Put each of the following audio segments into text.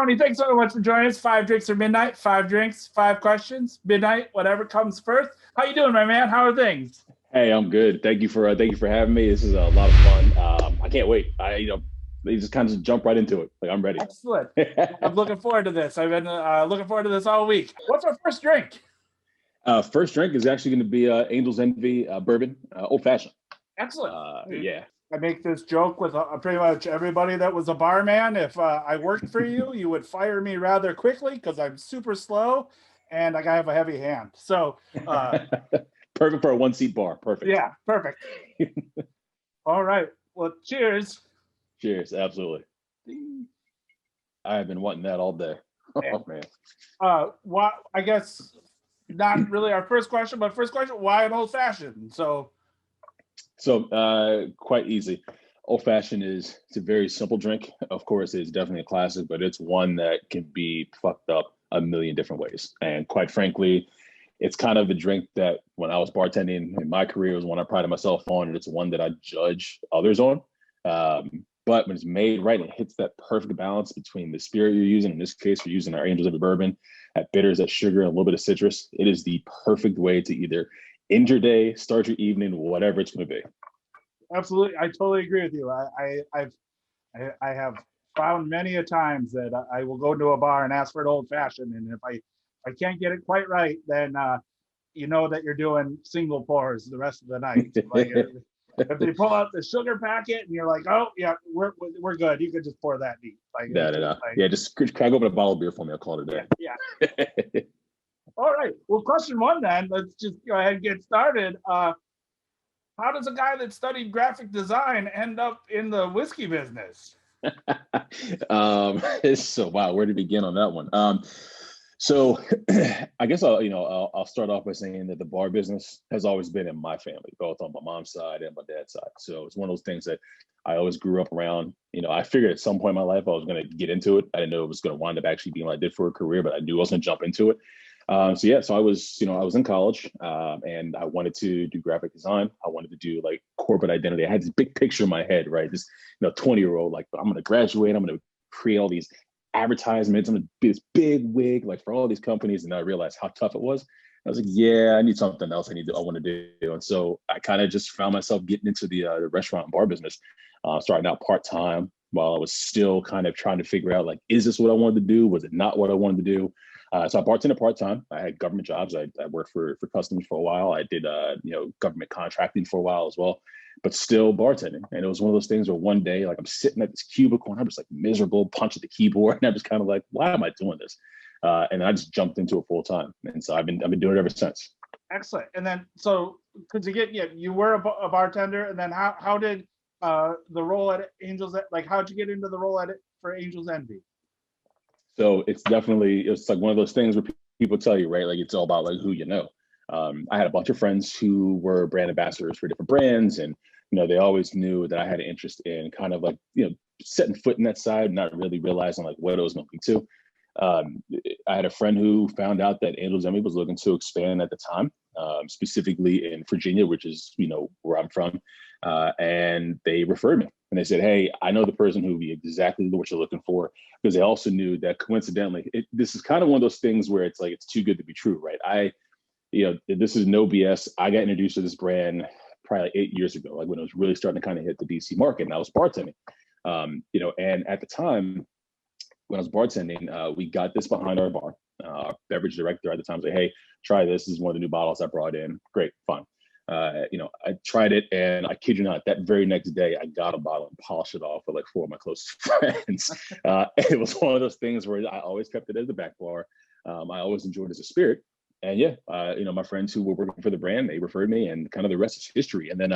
Tony, thanks so much for joining us. 5 drinks or midnight, 5 drinks, 5 questions, midnight, whatever comes first. How you doing, my man? How are things? Hey, I'm good. Thank you for having me. This is a lot of fun. I can't wait. They just kind of just jump right into it. Like I'm ready. Excellent. I'm looking forward to this. I've been looking forward to this all week. What's our first drink? First drink is actually going to be Angel's Envy bourbon, old fashioned. Excellent. Yeah. I make this joke with pretty much everybody that was a barman. If I worked for you, you would fire me rather quickly because I'm super slow and I have a heavy hand. So, Perfect for a one-seat bar. Perfect. yeah, perfect. All right. Well, cheers. Cheers. Absolutely. I have been wanting that all day. Oh man. What? I guess not really our first question, but first question: why an old fashioned? Quite easy. Old fashioned it's a very simple drink. Of course, it's definitely a classic, but it's one that can be fucked up a million different ways. And quite frankly, it's kind of the drink that when I was bartending in my career was one I prided myself on, and it's one that I judge others on. But when it's made right, it hits that perfect balance between the spirit you're using. In this case, we're using our Angels of the Bourbon, that bitters, that sugar, and a little bit of citrus. It is the perfect way to either end your day, start your evening, whatever it's going to be. Absolutely, I totally agree with you. I have found many a times that I will go to a bar and ask for an old fashioned, and if I can't get it quite right, then you know that you're doing single pours the rest of the night. Like if they pull out the sugar packet and you're like, oh yeah, we're good. You could just pour that neat. Like, yeah, just crack open a bottle of beer for me. I'll call it a day. Yeah. All right. Well, question one then. Let's just go ahead and get started. How does a guy that studied graphic design end up in the whiskey business? So wow, where to begin on that one? So I guess I'll start off by saying that the bar business has always been in my family, both on my mom's side and my dad's side. So it's one of those things that I always grew up around. I figured at some point in my life I was going to get into it. I didn't know it was going to wind up actually being what I did for a career, but I knew I was going to jump into it. So I was in college, and I wanted to do graphic design. I wanted to do like corporate identity. I had this big picture in my head, right? This 20-year-old, like I'm going to graduate. I'm going to create all these advertisements. I'm going to be this big wig, like for all these companies. And I realized how tough it was. I was like, yeah, I need something else. I want to do. And so I kind of just found myself getting into the restaurant and bar business, starting out part-time while I was still kind of trying to figure out, like, is this what I wanted to do? Was it not what I wanted to do? So I bartended part-time. I had government jobs. I worked for customers for a while. I did, government contracting for a while as well, but still bartending. And it was one of those things where one day, like I'm sitting at this cubicle and I'm just like miserable, punching the keyboard. And I'm just kind of like, why am I doing this? And I just jumped into it full time. And so I've been doing it ever since. Excellent. And then, so could you you were a bartender, and then how did the role at Angels, like how'd you get into the role for Angels Envy? So it's like one of those things where people tell you, right? Like it's all about like who you know. I had a bunch of friends who were brand ambassadors for different brands, and they always knew that I had an interest in kind of like setting foot in that side, not really realizing like what it was looking to. I had a friend who found out that Angels Envy was looking to expand at the time, specifically in Virginia, which is where I'm from, and they referred me. And they said, hey, I know the person who would be exactly what you're looking for, because they also knew that coincidentally, this is kind of one of those things where it's like, it's too good to be true, right? This is no BS. I got introduced to this brand probably like 8 years ago, like when it was really starting to kind of hit the DC market, and I was bartending. And at the time when I was bartending, we got this behind our bar. Our beverage director at the time was like, hey, try this. This is one of the new bottles I brought in. Great, fun. I tried it, and I kid you not, that very next day, I got a bottle and polished it off with like 4 of my closest friends. It was one of those things where I always kept it as the back bar. I always enjoyed it as a spirit. And my friends who were working for the brand, they referred me, and kind of the rest is history. And then,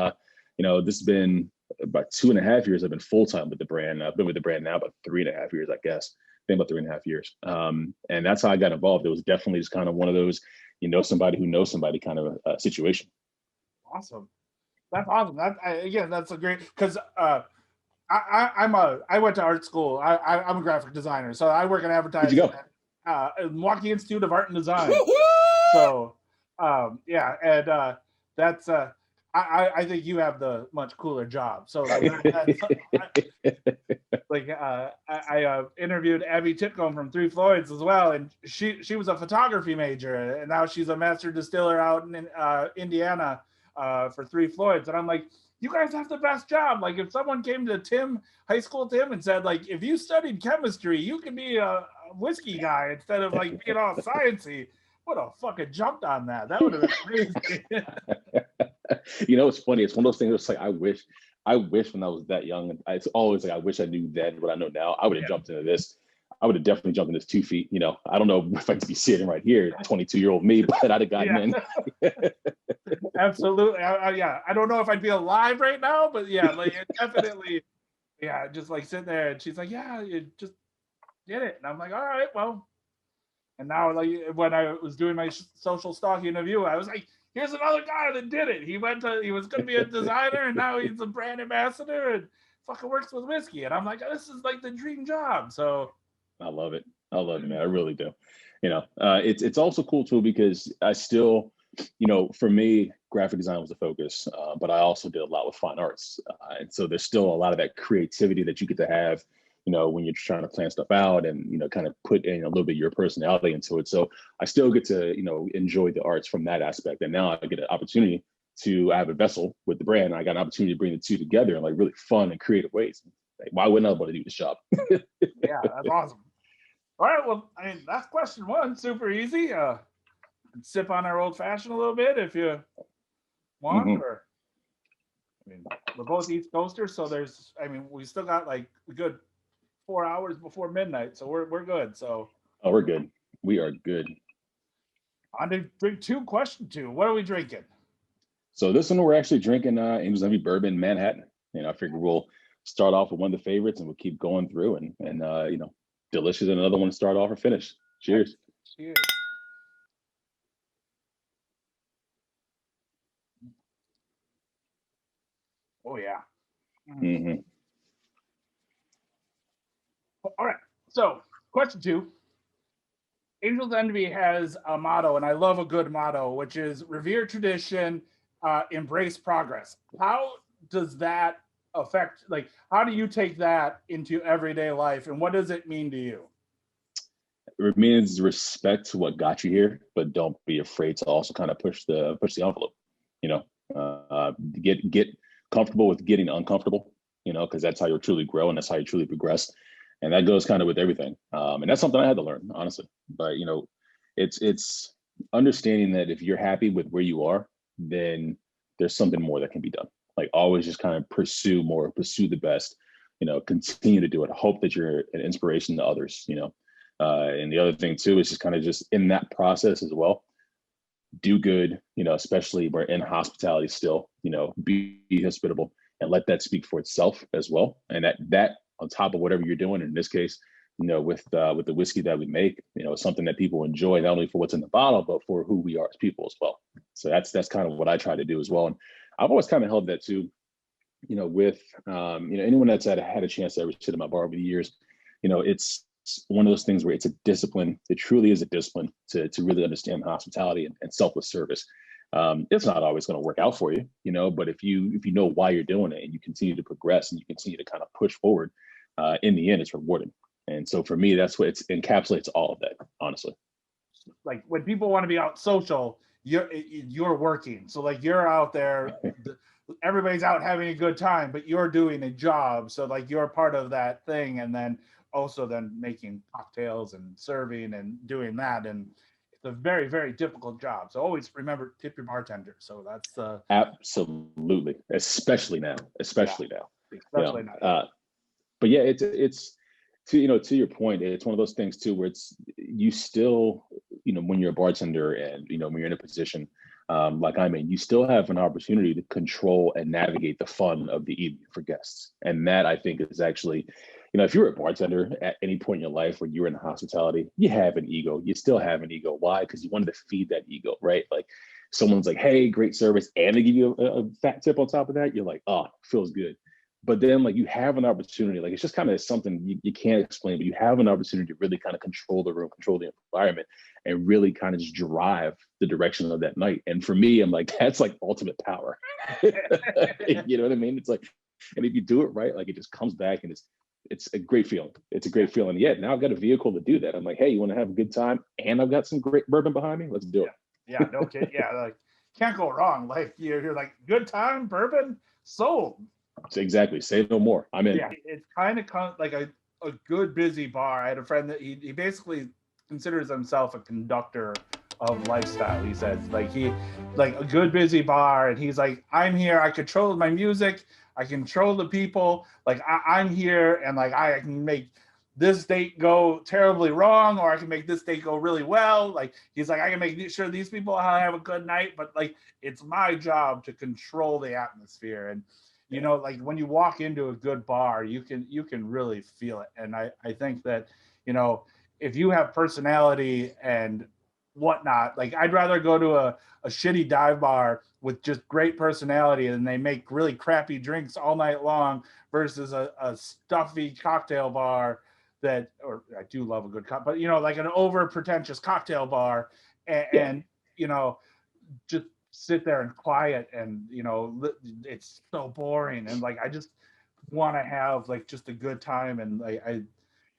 this has been about 2.5 years. I've been full-time with the brand. I've been with the brand now about 3.5 years, I guess. Been about 3.5 years. And that's how I got involved. It was definitely just kind of one of those, somebody who knows somebody kind of a situation. Awesome. That's awesome. That's a great, because I went to art school. I'm a graphic designer, so I work in advertising at Milwaukee Institute of Art and Design. So, and that's I think you have the much cooler job. So that's, I interviewed Abby Titcomb from Three Floyds as well, and she was a photography major, and now she's a master distiller out in Indiana for Three Floyds. And I'm like, you guys have the best job. Like, if someone came to high school Tim, and said, like, if you studied chemistry, you could be a whiskey guy instead of like being all sciencey, would have fucking jumped on that. That would have been crazy. It's funny. It's one of those things. It's like I wish when I was that young. It's always like I wish I knew then what I know now. I would have jumped into this. I would have definitely jumped in this 2 feet. I don't know if I'd be sitting right here, 22-year-old me, but I'd have gotten in. Absolutely. I don't know if I'd be alive right now, but yeah, like it definitely, just like sitting there, and she's like, yeah, you just did it, and I'm like, all right, well. And now, like, when I was doing my social stalking of you, I was like, here's another guy that did it. He was going to be a designer, and now he's a brand ambassador and fucking works with whiskey. And I'm like, this is like the dream job. So I love it, man. I really do. It's also cool too, because I still, for me, graphic design was the focus, but I also did a lot with fine arts. And so there's still a lot of that creativity that you get to have, when you're trying to plan stuff out and, kind of put in a little bit of your personality into it. So I still get to, enjoy the arts from that aspect. And now I get an opportunity to have a vessel with the brand. I got an opportunity to bring the two together in like really fun and creative ways. Like, why wouldn't I want to do this job? Yeah, that's awesome. All right, well, I mean, that's question one. Super easy. Sip on our old fashioned a little bit if you want. Mm-hmm. Or, I mean, we're both East Coasters, so we still got like a good 4 hours before midnight, so we're good. So we're good. We are good. On to drink two. Question two. What are we drinking? So this one we're actually drinking Angel's Envy Bourbon Manhattan. I figure we'll start off with one of the favorites and we'll keep going through and delicious. And another one to start off or finish. Cheers. Cheers. Oh yeah. Mm-hmm. All right. So question two. Angel's Envy has a motto, and I love a good motto, which is revere tradition, embrace progress. How does that affect, like, how do you take that into everyday life, and what does it mean to you? It means respect to what got you here, but don't be afraid to also kind of push the envelope. Get comfortable with getting uncomfortable. Because that's how you'll truly grow and that's how you truly progress. And that goes kind of with everything. And that's something I had to learn, honestly. But, it's understanding that if you're happy with where you are, then there's something more that can be done. Like, always just kind of pursue more, pursue the best, continue to do it. Hope that you're an inspiration to others, and the other thing too, is just kind of just in that process as well, do good, especially we're in hospitality still, be hospitable and let that speak for itself as well. And that on top of whatever you're doing, in this case, with the whiskey that we make, it's something that people enjoy, not only for what's in the bottle, but for who we are as people as well. So that's kind of what I try to do as well. And I've always kind of held that too, with anyone that's had a chance to ever sit in my bar over the years, it's one of those things where it's a discipline. It truly is a discipline to really understand hospitality and selfless service. It's not always going to work out for you, but if you know why you're doing it and you continue to progress and you continue to kind of push forward, in the end, it's rewarding. And so for me, that's what it encapsulates all of that, honestly. Like, when people want to be out social, you're working. So like, you're out there, everybody's out having a good time, but you're doing a job. So like, you're part of that thing. And then also then making cocktails and serving and doing that. And it's a very, very difficult job. So always remember, tip your bartender. So that's absolutely, especially now. Now. But yeah, it's to your point, it's one of those things too, where it's, you still, when you're a bartender and, when you're in a position like I'm in, you still have an opportunity to control and navigate the fun of the evening for guests. And that, I think, is actually, if you're a bartender at any point in your life where you're in hospitality, you have an ego. You still have an ego. Why? Because you wanted to feed that ego, right? Like, someone's like, hey, great service, and they give you a fat tip on top of that. You're like, oh, feels good. But then, like, you have an opportunity, like, it's just kind of something you can't explain, but you have an opportunity to really kind of control the room, control the environment, and really kind of just drive the direction of that night. And for me, I'm like, that's like ultimate power. You know what I mean? It's like, and if you do it right, like it just comes back and it's a great feeling. It's a great feeling. Yeah, now I've got a vehicle to do that. I'm like, hey, you want to have a good time? And I've got some great bourbon behind me. Let's do it. Yeah, no kid. Yeah, like can't go wrong. Like you're like good time, bourbon, sold. So exactly. Say no more. I'm in. Yeah, it's kind of like a good busy bar. I had a friend that he basically considers himself a conductor of lifestyle. He says like a good busy bar, and he's like, I'm here. I control my music. I control the people. Like I'm here, and like I can make this date go terribly wrong, or I can make this date go really well. Like he's like, I can make sure these people have a good night, but like it's my job to control the atmosphere. And you know, like when you walk into a good bar, you can really feel it. And I think that, you know, if you have personality and whatnot, like I'd rather go to a shitty dive bar with just great personality and they make really crappy drinks all night long versus a stuffy cocktail bar that, or I do love a good but you know, like an over pretentious cocktail bar and you know, just sit there and quiet and you know it's so boring and like I just want to have like just a good time and I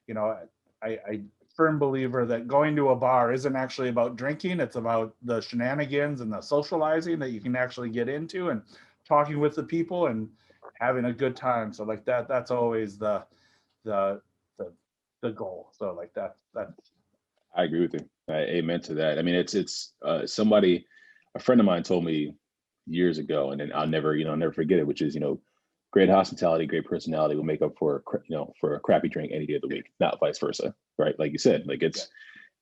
you know I firm believer that going to a bar isn't actually about drinking, it's about the shenanigans and the socializing that you can actually get into and talking with the people and having a good time. So like that's always the the the goal. So like that I agree with you. Amen to that. I mean, it's somebody, a friend of mine told me years ago, and then I'll never forget it, which is, great hospitality, great personality will make up for, for a crappy drink any day of the week, not vice versa. Right. Like you said, like it's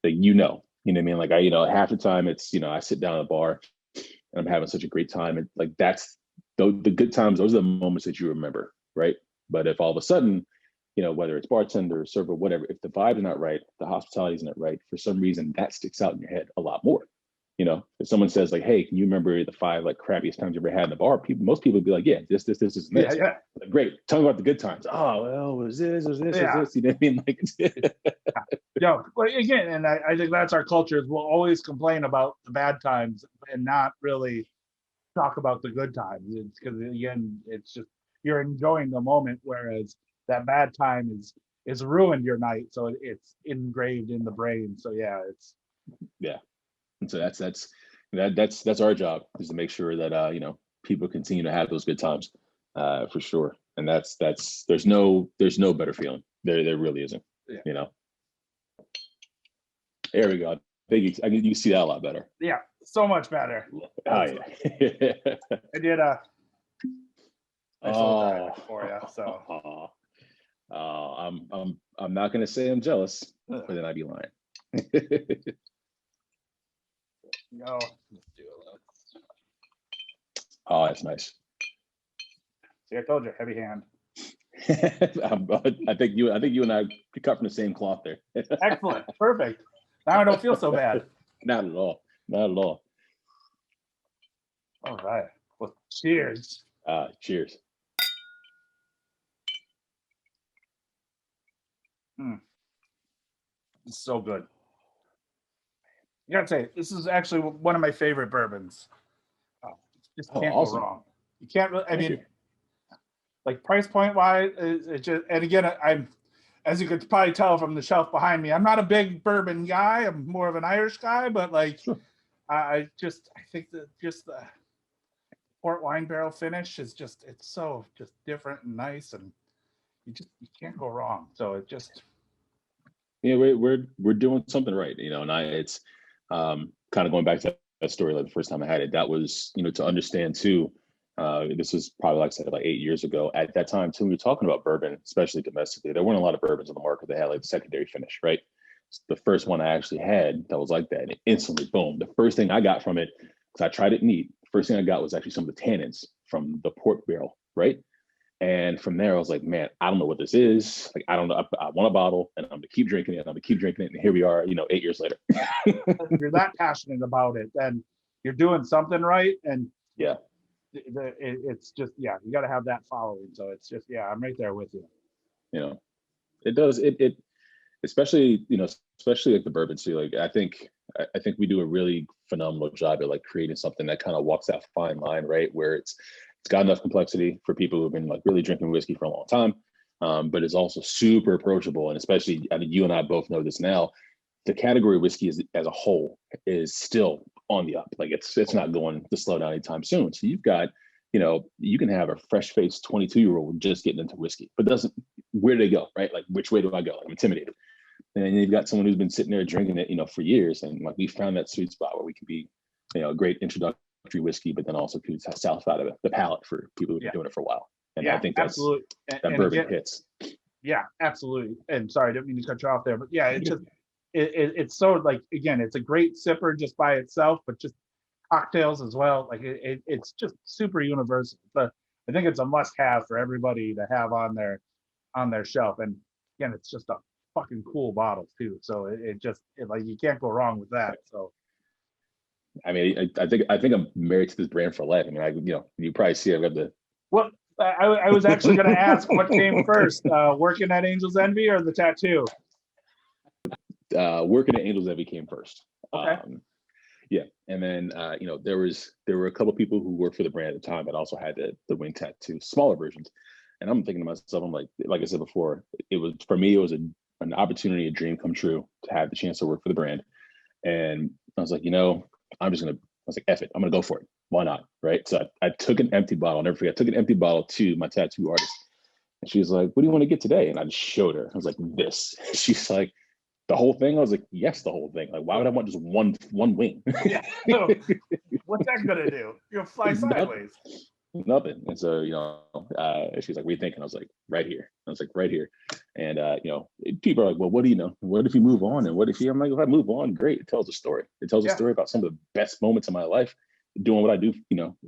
like, you know what I mean? Like half the time it's, I sit down at a bar and I'm having such a great time. And like, that's the good times. Those are the moments that you remember. Right. But if all of a sudden, whether it's bartender, server, whatever, if the vibe is not right, the hospitality is not right, for some reason that sticks out in your head a lot more. If someone says like, hey, can you remember the 5 like crappiest times you ever had in the bar? Most people would be like, yeah, this, and this. yeah. Like, great. Tell me about the good times. Oh, well, was this, was this, was this? You know what I mean? Like, but again, and I think that's our culture is we'll always complain about the bad times and not really talk about the good times. It's because again, it's just you're enjoying the moment, whereas that bad time is ruined your night. So it's engraved in the brain. So it's And so that's our job, is to make sure that people continue to have those good times, for sure. And that's there's no better feeling. There really isn't. There we go. I think you can see that a lot better. Yeah, so much better. Oh yeah. I did a for you. So I'm not gonna say I'm jealous, but then I'd be lying. No, let's do it. Oh, that's nice. See, I told you, heavy hand. I think you and I cut from the same cloth there. Excellent, perfect. Now I don't feel so bad. Not at all. Not at all. All right. Well, cheers. Cheers. It's so good. You gotta say, this is actually one of my favorite bourbons. Just can't awesome. go wrong. You can't really, I mean, like price point wise, it just, and again, I'm, as you could probably tell from the shelf behind me, I'm not a big bourbon guy. I'm more of an Irish guy, but like, sure. I think that just the port wine barrel finish is just, it's so just different and nice, and you can't go wrong. So it just, we're doing something right, and it's kind of going back to that story, like the first time I had it, that was, to understand too, this was probably, like I said, like 8 years ago. At that time too, we were talking about bourbon, especially domestically. There weren't a lot of bourbons on the market that had like the secondary finish, right? The first one I actually had that was like that, and instantly, boom, the first thing I got from it, because I tried it neat, first thing I got was actually some of the tannins from the port barrel, right? And from there, I was like, man, I don't know what this is. Like, I don't know. I want a bottle, and I'm gonna keep drinking it. And I'm gonna keep drinking it. And here we are, 8 years later. If you're that passionate about it, then you're doing something right. And it's just, you got to have that following. So it's just, I'm right there with you. It does. It especially, especially like the bourbon too. Like I think I think we do a really phenomenal job at like creating something that kind of walks that fine line, right? Where it's got enough complexity for people who've been like really drinking whiskey for a long time, but it's also super approachable. And especially, I mean, you and I both know this now. The category of whiskey as a whole is still on the up. Like it's not going to slow down anytime soon. So you've got, you can have a fresh-faced 22-year-old just getting into whiskey, but where do they go, right? Like, which way do I go? I'm intimidated. And then you've got someone who's been sitting there drinking it, for years. And like we found that sweet spot where we can be, a great introductory whiskey, but then also could southside of the palate for people who've been doing it for a while. And I think that's absolutely. that bourbon hits. Yeah, absolutely. And sorry, I didn't mean to cut you off there, but yeah, it's just it's so like, again, it's a great sipper just by itself, but just cocktails as well. Like it's just super universal. But I think it's a must-have for everybody to have on their shelf. And again, it's just a fucking cool bottle too. So it like you can't go wrong with that. So I mean, I think I'm married to this brand for life. I mean, you probably see I've got the. Well, I was actually going to ask what came first, working at Angel's Envy or the tattoo? Working at Angel's Envy came first. Okay. Yeah, and then there were a couple of people who worked for the brand at the time that also had the wing tattoo, smaller versions. And I'm thinking to myself, I'm like I said before, it was an opportunity, a dream come true to have the chance to work for the brand. And I was like, I was like, F it, I'm gonna go for it. Why not? Right. So I took an empty bottle. I'll never forget. I took an empty bottle to my tattoo artist. And she was like, what do you want to get today? And I just showed her. I was like, this. She's like, the whole thing? I was like, yes, the whole thing. Like, why would I want just one wing? Yeah. No. What's that gonna do? You'll fly sideways. Nothing. And so, she's like, what are you thinking? I was like, right here. I was like, right here. And, people are like, well, what do you know? What if you move on? And what if I'm like, if I move on, great. It tells a story. It tells a story about some of the best moments of my life, doing what I do,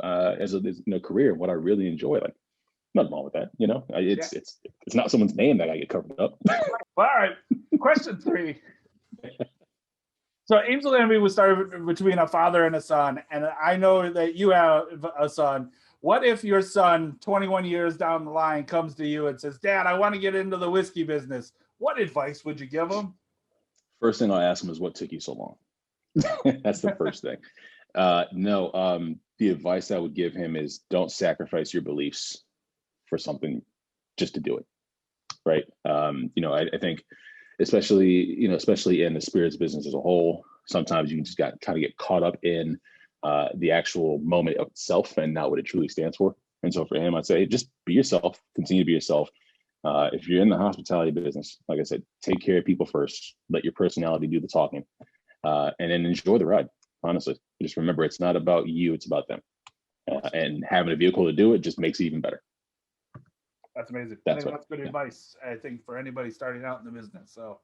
as a career, what I really enjoy. Like, nothing wrong with that. It's not someone's name that I get covered up. All right. Question 3. So Angel Envy was started between a father and a son. And I know that you have a son. What if your son, 21 years down the line, comes to you and says, Dad, I want to get into the whiskey business? What advice would you give him? First thing I'll ask him is, what took you so long? That's the first thing. The advice I would give him is, don't sacrifice your beliefs for something just to do it. Right. I think especially in the spirits business as a whole, sometimes you just got kind of get caught up in the actual moment of itself and not what it truly stands for. And so for him, I'd say just be yourself, continue to be yourself. If you're in the hospitality business, like I said, take care of people first, let your personality do the talking, and then enjoy the ride. Honestly, just remember, it's not about you, it's about them. And having a vehicle to do it just makes it even better. That's amazing. I think that's good advice, I think, for anybody starting out in the business. So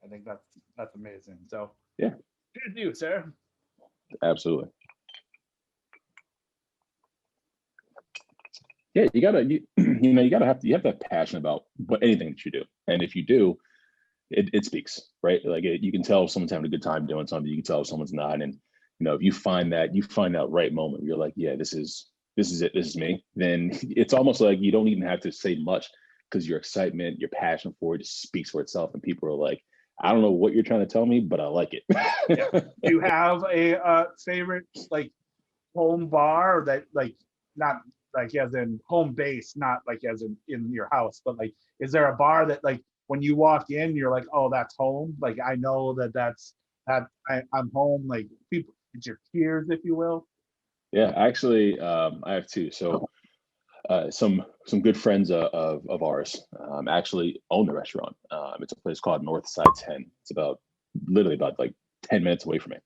I think that's amazing. So yeah. Good news, sir. Absolutely. Yeah, you have to have passion about anything that you do. And if you do, it speaks, right? Like you can tell if someone's having a good time doing something, you can tell if someone's not. And if you find that right moment where you're like, yeah, this is it, this is me, then it's almost like you don't even have to say much, because your excitement, your passion for it just speaks for itself. And people are like, I don't know what you're trying to tell me, but I like it. Do you have a favorite like home bar that, like, not like as in home base, not like as in your house, but like, is there a bar that, like, when you walk in, you're like, oh, that's home? Like, I know I'm home. Like, people, it's your peers, if you will. Yeah, actually, I have 2. So some good friends of ours actually own the restaurant. It's a place called Northside 10. It's literally about like 10 minutes away from me.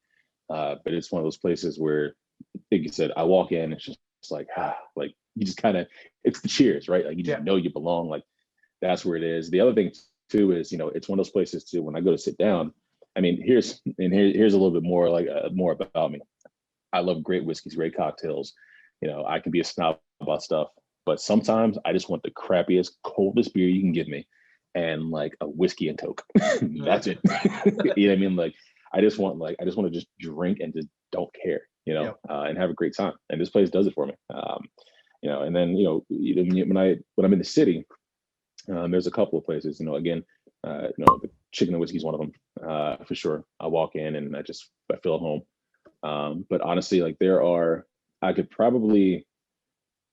But it's one of those places where, like you said, I walk in, it's just like, like you just kind of, it's the cheers, right? Like you just know you belong. Like that's where it is. The other thing too is, it's one of those places too, when I go to sit down, I mean, here's a little bit more like more about me. I love great whiskeys, great cocktails. I can be a snob about stuff, but sometimes I just want the crappiest, coldest beer you can give me, and like a whiskey and Coke. That's it. You know what I mean? Like I just want to just drink and just don't care, and have a great time. And this place does it for me. And then when I'm in the city, there's a couple of places. Again, the chicken and whiskey is one of them, for sure. I walk in and I feel at home. But honestly, like I could probably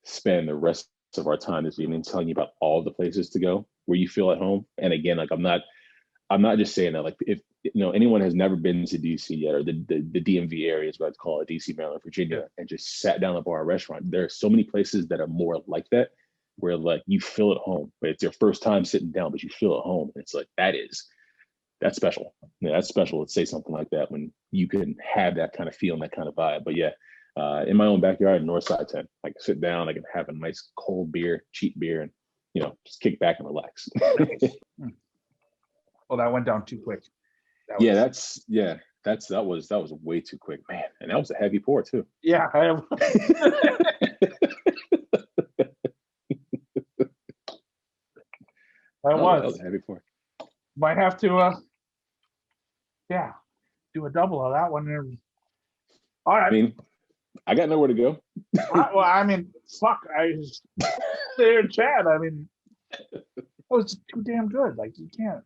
spend the rest of our time this evening telling you about all the places to go where you feel at home. And again, like I'm not just saying that. Like if anyone has never been to DC yet, or the DMV area is what I'd call it, DC, Maryland, Virginia, and just sat down at a bar or restaurant, there are so many places that are more like that, where like you feel at home. But it's your first time sitting down, but you feel at home. And it's like that's special. Yeah, that's special to say something like that when you can have that kind of feel and that kind of vibe. But yeah, in my own backyard in Northside 10, I can sit down, I can have a nice cold beer, cheap beer, and just kick back and relax. Well, that went down too quick. That was way too quick, man. And that was a heavy pour too. Yeah. That was a heavy pour. Might have to do a double of that one. All right. I mean, I got nowhere to go. Well, I mean, fuck. I just there in chat. I mean, it was just too damn good. Like you can't.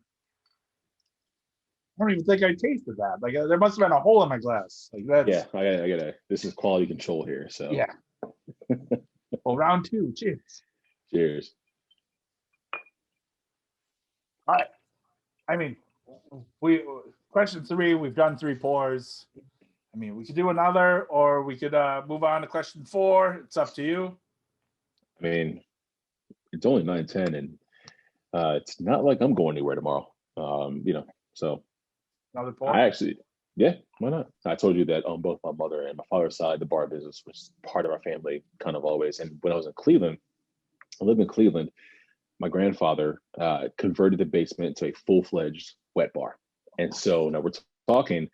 I don't even think I tasted that. Like there must have been a hole in my glass. Like that. Yeah, I gotta. This is quality control here. So yeah. Well, round two. Cheers. Cheers. All right. I mean, question 3. We've done 3 pours. I mean, we could do another, or we could move on to question 4. It's up to you. I mean, it's only 9:10, and it's not like I'm going anywhere tomorrow. So another pour. Yeah, why not? I told you that on both my mother and my father's side, the bar business was part of our family, kind of always. And when I was in Cleveland, I lived in Cleveland. My grandfather converted the basement to a full-fledged wet bar, and so now we're talking,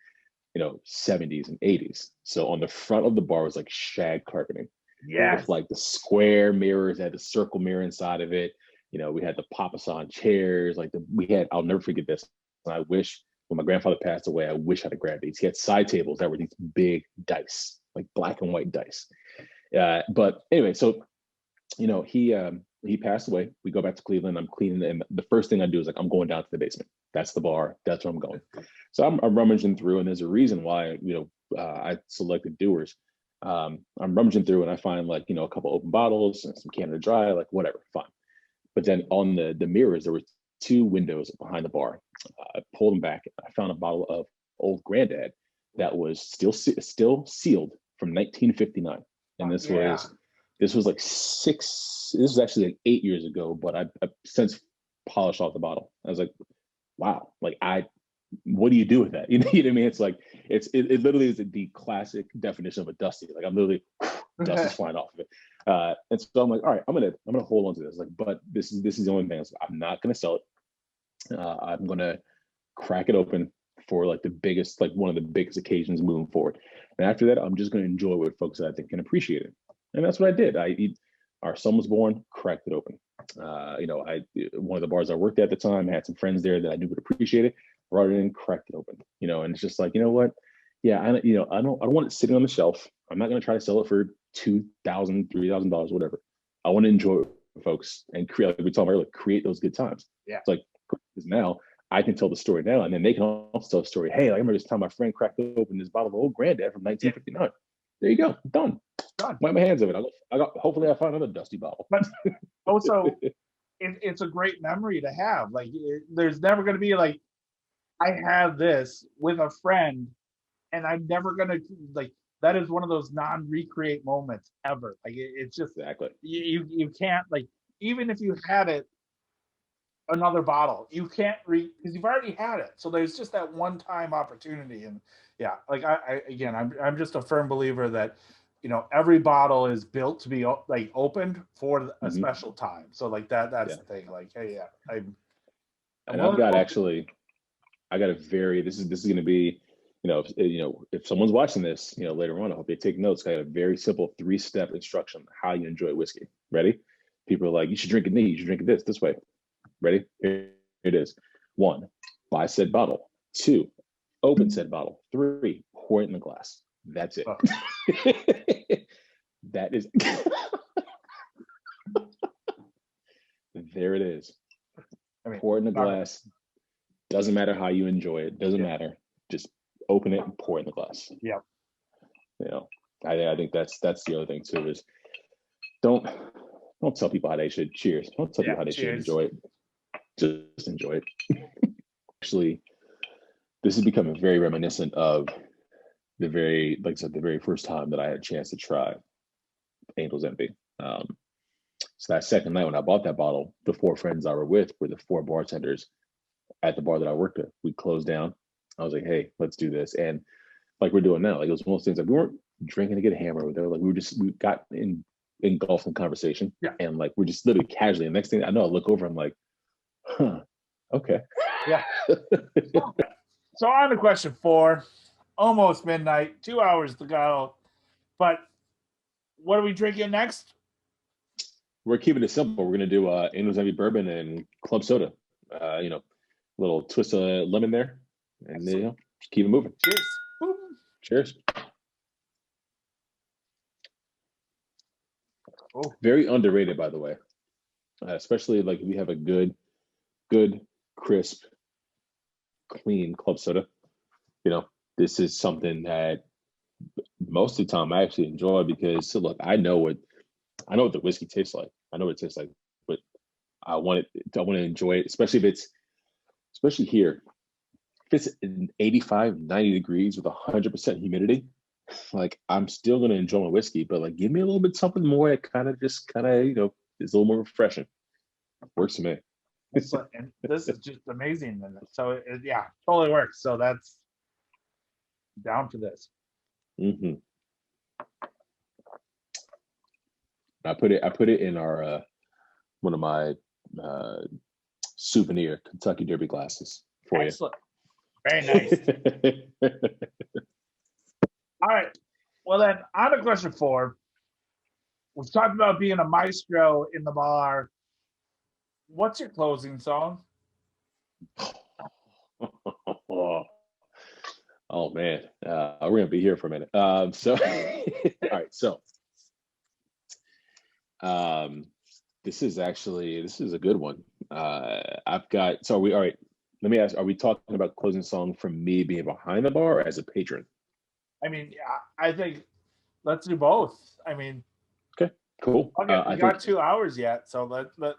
70s and 80s. So on the front of the bar was like shag carpeting. Yeah. With like the square mirrors, had the circle mirror inside of it. We had the papasan chairs. I'll never forget this. And I wish when my grandfather passed away, I wish I'd have grabbed these. He had side tables that were these big dice, like black and white dice. But anyway, so, he passed away. We go back to Cleveland. I'm cleaning, and the first thing I do is I'm going down to the basement. That's the bar. That's where I'm going. So I'm rummaging through, and there's a reason why I selected Dewar's. I'm rummaging through, and I find a couple open bottles and some Canada Dry, like whatever, fine. But then on the mirrors, there were 2 windows behind the bar. I pulled them back. I found a bottle of Old Grandad that was still sealed from 1959, and this was like this was actually like 8 years ago, but I've since polished off the bottle. I was like, wow, what do you do with that? You know what I mean? It's like, it literally is the classic definition of a dusty. Like I'm literally, dust is flying off of it. And so I'm like, all right, I'm gonna hold on to this. But this is the only thing. I'm not gonna sell it. I'm gonna crack it open for one of the biggest occasions moving forward. And after that, I'm just gonna enjoy it with folks that I think can appreciate it. And that's what I did. Our son was born, cracked it open. One of the bars I worked at the time, had some friends there that I knew would appreciate it, brought it in, cracked it open, and it's just like, you know what? Yeah, I don't want it sitting on the shelf. I'm not going to try to sell it for $2,000, $3,000, whatever. I want to enjoy it with folks and create, like we talked about earlier, create those good times. Yeah. It's like now I can tell the story now, and then they can also tell the story. Hey, I remember this time my friend cracked open this bottle of Old Grandad from 1959. Yeah. There you go, done. Wipe my hands of it. Hopefully I find another dusty bottle. But also, it's a great memory to have. Like, there's never going to be like, I had this with a friend, and I'm never going to that is one of those non-recreate moments ever. Like it's just exactly you can't, like, even if you had it another bottle, you can't because you've already had it. So there's just that one-time opportunity. And yeah, like I'm just a firm believer that every bottle is built to be opened for a special time. So that's the thing. Like, hey, yeah, I got a very, this is going to be, if someone's watching this, later on, I hope they take notes. I got a very simple 3-step instruction on how you enjoy whiskey. Ready? People are like, you should drink it neat. You should drink it this way. Ready? Here it is. 1, buy said bottle. 2, open said bottle. 3, pour it in the glass. That's it. That is. There it is. Pour it in the glass. Doesn't matter how you enjoy it. Doesn't Yeah. matter. Just open it and pour it in the glass. Yeah. You know, I think that's the other thing too is don't tell people how they should cheers. Don't tell people how they should Cheers. enjoy it. Just enjoy it. Actually, this is becoming very reminiscent of the very, like I said, the very first time that I had a chance to try Angel's Envy. So that second night when I bought that bottle, the 4 friends I were with were the 4 bartenders at the bar that I worked at. We closed down. I was like, hey, let's do this. And like we're doing now, like it was one of those things like we weren't drinking to get hammered. They were like, we got engulfed in conversation. Yeah. And like we're just literally casually. And next thing I know, I look over, I'm like, huh, okay. Yeah. So on to question 4, almost midnight, 2 hours to go. But what are we drinking next? We're keeping it simple. We're gonna do Angel's Envy bourbon and club soda. You know, little twist of lemon there, and you know, just keep it moving. Cheers. Boom. Cheers. Oh. Very underrated, by the way. Especially like we have a good, crisp, clean club soda. You know, this is something that most of the time I actually enjoy because so look, I know what the whiskey tastes like. I know what it tastes like, but I want to enjoy it, especially here. If it's in 85, 90 degrees with 100% humidity, like I'm still going to enjoy my whiskey, but like give me a little bit something more that kind of, you know, is a little more refreshing. Works for me. And this is just amazing. So yeah, totally works. So that's down for this. Mm-hmm. I put it in our one of my souvenir Kentucky Derby glasses for Excellent. Very nice. All right. Well then, on to question 4. We've talked about being a maestro in the bar. What's your closing song? Oh man, we're gonna be here for a minute. So, all right. So, this is a good one. I've got. So, are we all right? Let me ask: are we talking about closing song from me being behind the bar or as a patron? I mean, I think let's do both. I mean, okay, cool. Okay, we got 2 hours yet, so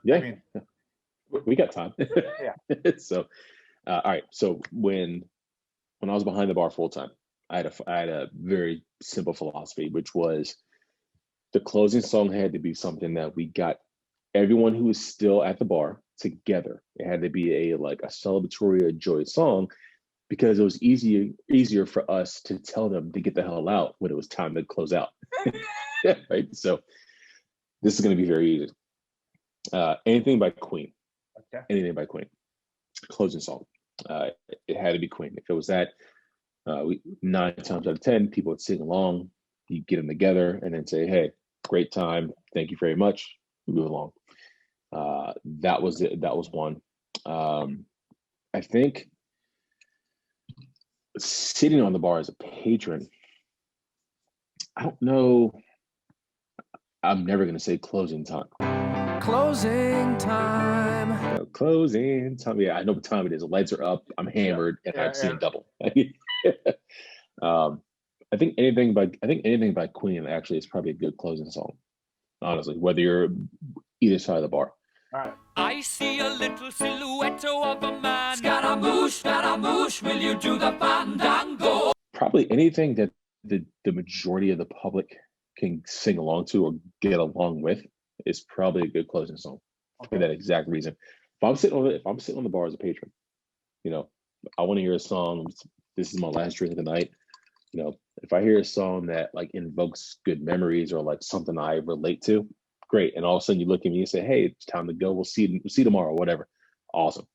yeah. I mean, we got time. Yeah. So, all right. So when I was behind the bar full time, I had a very simple philosophy, which was the closing song had to be something that we got everyone who was still at the bar together. It had to be a celebratory or joyous song because it was easier for us to tell them to get the hell out when it was time to close out. Right. So this is going to be very easy. Anything by Queen. Okay. Anything by Queen. Closing song. It had to be Queen. If it was that, 9 times out of 10, people would sing along. You get them together and then say, "Hey, great time. Thank you very much." Move along. That was it. That was one. I think sitting on the bar as a patron. I don't know. I'm never going to say closing time. Closing time. Closing time. Yeah, I know what time it is. The lights are up. I'm hammered, and I've seen double. I think anything by Queen actually is probably a good closing song. Honestly, whether you're either side of the bar. All right. I see a little silhouette of a man. Scaramouche, will you do the fandango? Probably anything that the majority of the public can sing along to or get along with is probably a good closing song for that exact reason. If I'm sitting on the bar as a patron, you know, I want to hear a song. This is my last drink of the night. You know, if I hear a song that like invokes good memories or like something I relate to, great. And all of a sudden you look at me and say, "Hey, it's time to go. We'll see tomorrow," whatever. Awesome.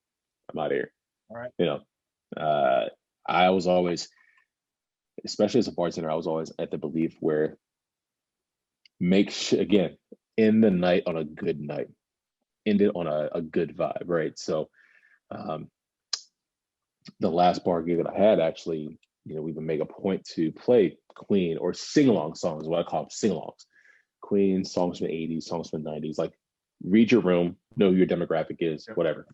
I'm out of here. All right. You know, I was always, especially as a bartender, I was always at the belief where again, end the night on a good night, end it on a good vibe, right? So the last bar gig that I had, actually, you know, we would make a point to play Queen or sing-along songs, what I call them, sing-alongs. Queen, songs from the 80s, songs from the 90s, like read your room, know who your demographic is, whatever.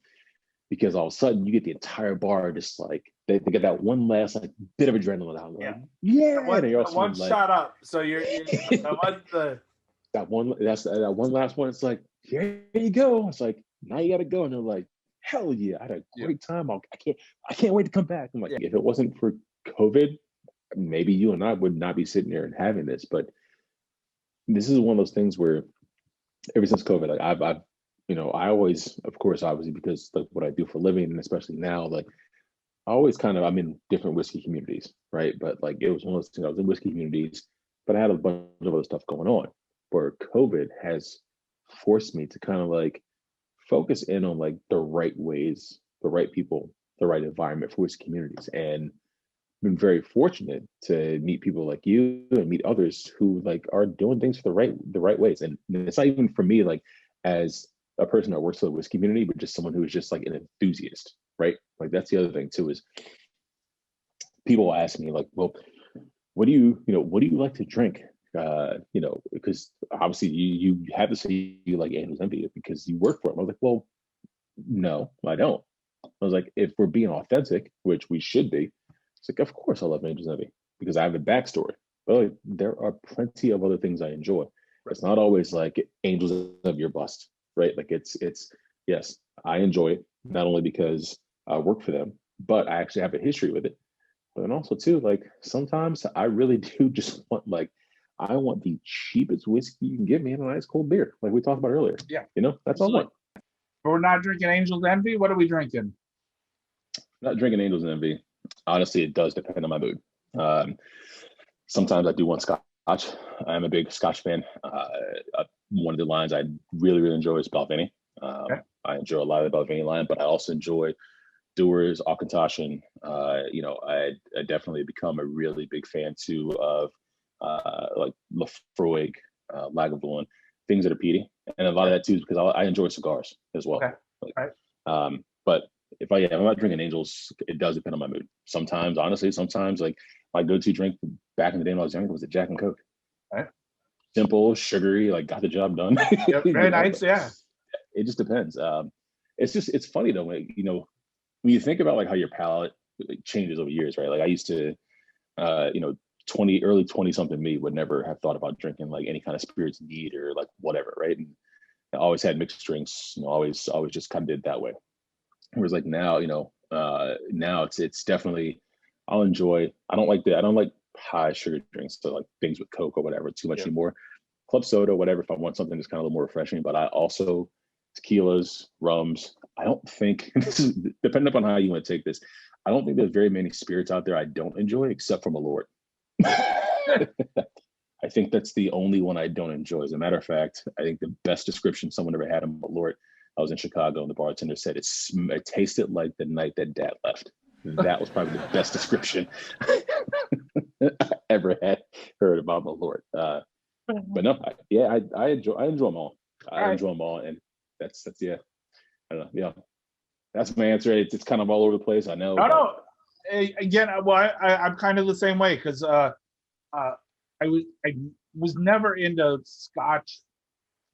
because all of a sudden you get the entire bar just like they get that one last like bit of adrenaline out. Like, and you're also one like, shot up. So you're the that one last one. It's like, here you go. It's like, now you got to go, and they're like, hell yeah, I had a great time. I can't wait to come back. I'm like, if it wasn't for COVID, maybe you and I would not be sitting here and having this. But this is one of those things where ever since COVID, like I've I always, of course, obviously, because like what I do for a living, and especially now, like I always I'm in different whiskey communities, right? But like it was one of those things, I was in whiskey communities, but I had a bunch of other stuff going on, where COVID has forced me to kind of like focus in on like the right ways, the right people, the right environment for whiskey communities. And been very fortunate to meet people like you and meet others who like are doing things the right ways. And it's not even for me like as a person that works for the whiskey community, but just someone who is just like an enthusiast, right? Like that's the other thing too, is people ask me like, well, what do you like to drink? Because obviously you have to say you like Angel's Envy because you work for them. I was like, well, no, I don't. I was like, if we're being authentic, which we should be, it's like, of course I love Angel's Envy because I have a backstory. But like, there are plenty of other things I enjoy. It's not always like Angels of your bust, right? Like it's yes, I enjoy it not only because I work for them, but I actually have a history with it. But then also too, like sometimes I really do just want I want the cheapest whiskey you can give me and a nice cold beer, like we talked about earlier. Yeah, that's all I want. But we're not drinking Angel's Envy. What are we drinking? Not drinking Angel's Envy. Honestly, it does depend on my mood. Sometimes I do want Scotch. I'm a big Scotch fan. One of the lines I really, really enjoy is Balvenie. I enjoy a lot of the Balvenie line, but I also enjoy Dewar's, Auchentoshan. I definitely become a really big fan too of like Lafroig, Lagavulin, things that are peaty. And a lot of that too is because I enjoy cigars as well. But if I'm not drinking Angels, it does depend on my mood. Sometimes like my go-to drink back in the day when I was younger was a Jack and Coke. Simple, sugary, like got the job done. Very nice, yeah. It just depends. It's funny though, when you think about like how your palate like, changes over years, right? Like I used to, early 20 something me would never have thought about drinking like any kind of spirits neat or like whatever, right? And I always had mixed drinks, always just kind of did it that way. Whereas like now, now it's definitely I don't like high sugar drinks, so like things with Coke or whatever too much anymore. Club soda, whatever, if I want something that's kind of a little more refreshing. But I also tequilas, rums. I don't think this is depending upon how you want to take this. I don't think there's very many spirits out there I don't enjoy except for Malort. I think that's the only one I don't enjoy. As a matter of fact, I think the best description someone ever had of Malort, I was in Chicago and the bartender said it tasted like the night that Dad left. That was probably the best description I ever had heard about Malort. But no, I enjoy them all. I enjoy them all, and that's I don't know. Yeah, that's my answer. It's kind of all over the place. I know. No. Again, well, I'm kind of the same way because I was never into Scotch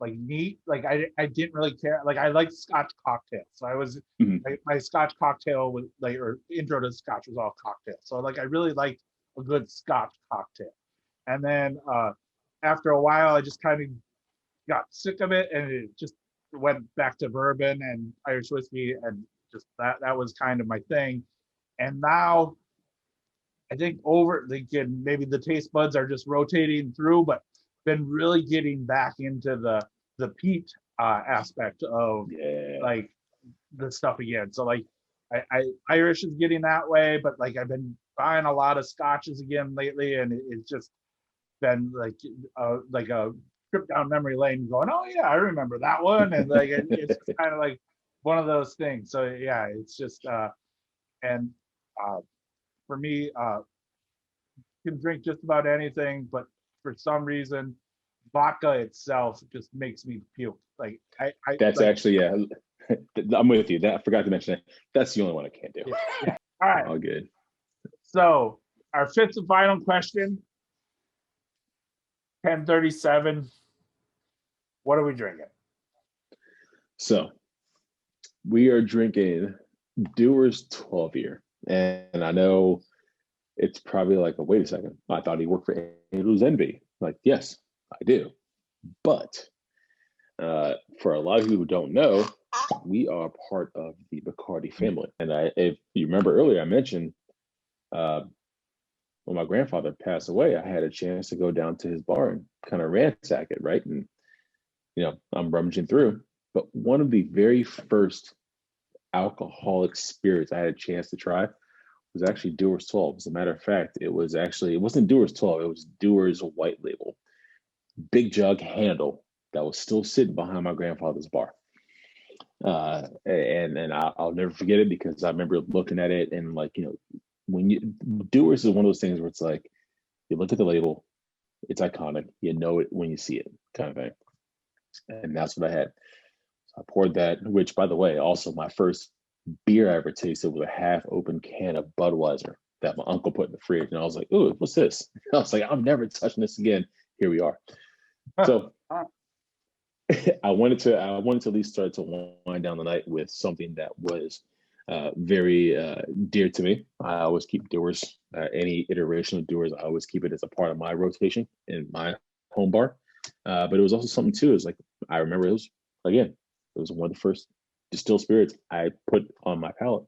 like neat. Like I didn't really care. Like I liked Scotch cocktails. So I was my Scotch cocktail was like, or intro to Scotch was all cocktail. So like I really liked a good Scotch cocktail. And then after a while, I just kind of got sick of it, and it just went back to bourbon and Irish whiskey, and just that was kind of my thing. And now I think maybe the taste buds are just rotating through, but been really getting back into the peat aspect of like the stuff again. So like I Irish is getting that way, but like I've been buying a lot of Scotches again lately, and it's just been like a trip down memory lane going, oh yeah, I remember that one. And like it's kind of like one of those things. So yeah, it's just and for me, can drink just about anything, but for some reason vodka itself just makes me puke. Like that's like, actually I'm with you. That I forgot to mention that. That's the only one I can't do. Yeah. All right. All good. So our fifth and final question. 1037. What are we drinking? So we are drinking Dewar's 12 year. And I know it's probably like, wait a second. I thought he worked for Angel's Envy. Like, yes, I do. But for a lot of you who don't know, we are part of the Bacardi family. And if you remember earlier, I mentioned when my grandfather passed away, I had a chance to go down to his bar and kind of ransack it, right? And, I'm rummaging through. But one of the very first alcoholic spirits I had a chance to try was actually Dewar's 12. As a matter of fact, it wasn't Dewar's 12, it was Dewar's White Label. Big jug handle that was still sitting behind my grandfather's bar. And I'll never forget it because I remember looking at it and when Dewar's is one of those things where it's like, you look at the label, it's iconic, you know it when you see it, kind of thing. And that's what I had. So I poured that, which, by the way, also my first beer I ever tasted was a half-open can of Budweiser that my uncle put in the fridge, and I was like, "Ooh, what's this?" I was like, "I'm never touching this again." Here we are. So I wanted to at least start to wind down the night with something that was very dear to me. I always keep Dewar's, any iteration of Dewar's, I always keep it as a part of my rotation in my home bar. But it was also something too. It was like, I remember it was one of the first distilled spirits I put on my palate.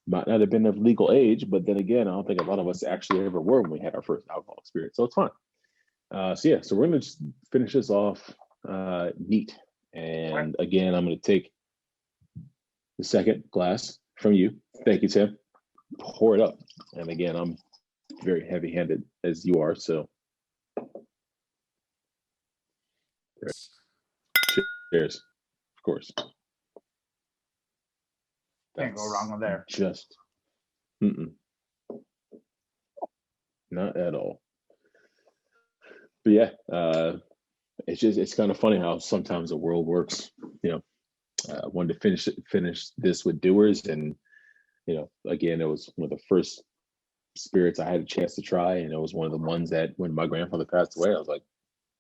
Might not have been of legal age, but then again, I don't think a lot of us actually ever were when we had our first alcohol experience. So it's fun. So we're gonna just finish this off neat. And again, I'm gonna take the second glass from you. Thank you, Tim. Pour it up. And again, I'm very heavy-handed as you are, so. Cheers, of course. Can't go wrong with there. Just, not at all. But yeah, it's kind of funny how sometimes the world works. I wanted to finish this with Dewar's, and again, it was one of the first spirits I had a chance to try, and it was one of the ones that when my grandfather passed away, I was like,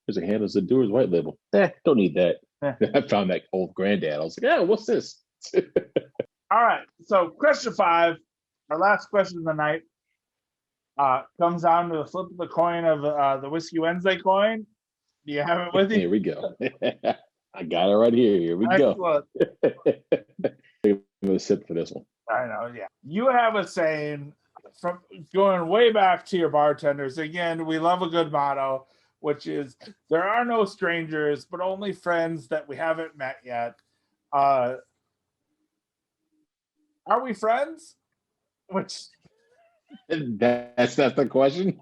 "There's a handle, it's a Dewar's White Label. Don't need that." I found that old granddad. I was like, "Yeah, what's this?" All right. So question 5, our last question of the night, comes down to the flip of the coin of the Whiskey Wednesday coin. Do you have it with you? Here we go. I got it right here. Here we go. I'm gonna sip for this one. I know, yeah. You have a saying from going way back to your bartenders. Again, we love a good motto, which is there are no strangers, but only friends that we haven't met yet. Are we friends? Which that's not the question.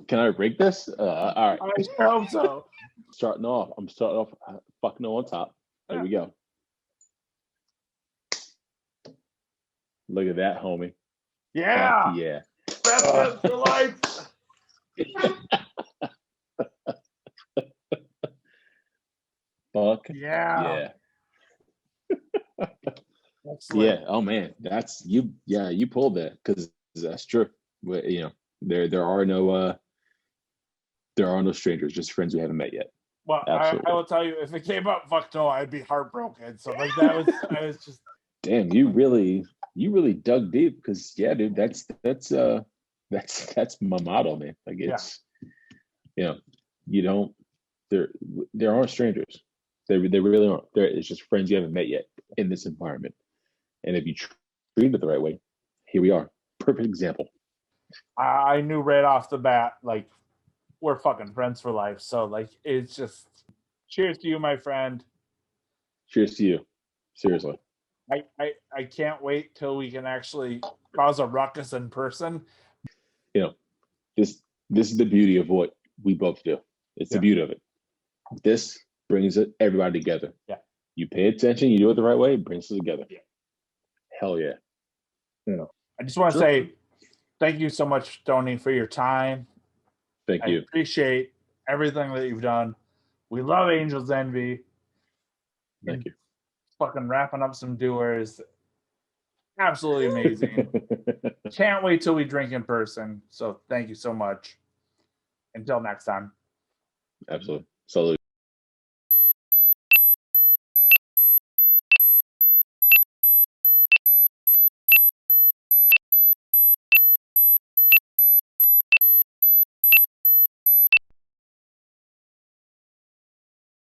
Can I break this? All right. I hope so. I'm starting off fucking on top. There we go. Look at that, homie. Yeah. Fuck yeah. Best for life. Fuck yeah. Yeah. Oh man, that's you. Yeah, you pulled that because that's true. But there are no strangers, just friends we haven't met yet. Well, I will tell you, if it came up, fuck no, I'd be heartbroken. So like that was, I was just. Damn, you really dug deep because dude, that's my motto, man. Like it's, you don't. There aren't strangers. They really aren't. It's just friends you haven't met yet in this environment. And if you treat it the right way, here we are. Perfect example. I knew right off the bat, like, we're fucking friends for life. So, like, it's just, cheers to you, my friend. Cheers to you. Seriously. I can't wait till we can actually cause a ruckus in person. This is the beauty of what we both do. It's the beauty of it. This brings everybody together. Yeah. You pay attention, you do it the right way, it brings us together. Yeah. Hell yeah. I just want to say thank you so much, Tony, for your time. Thank you. I appreciate everything that you've done. We love Angel's Envy. Thank you. Fucking wrapping up some Dewar's. Absolutely amazing. Can't wait till we drink in person. So thank you so much. Until next time. Absolutely. Salute.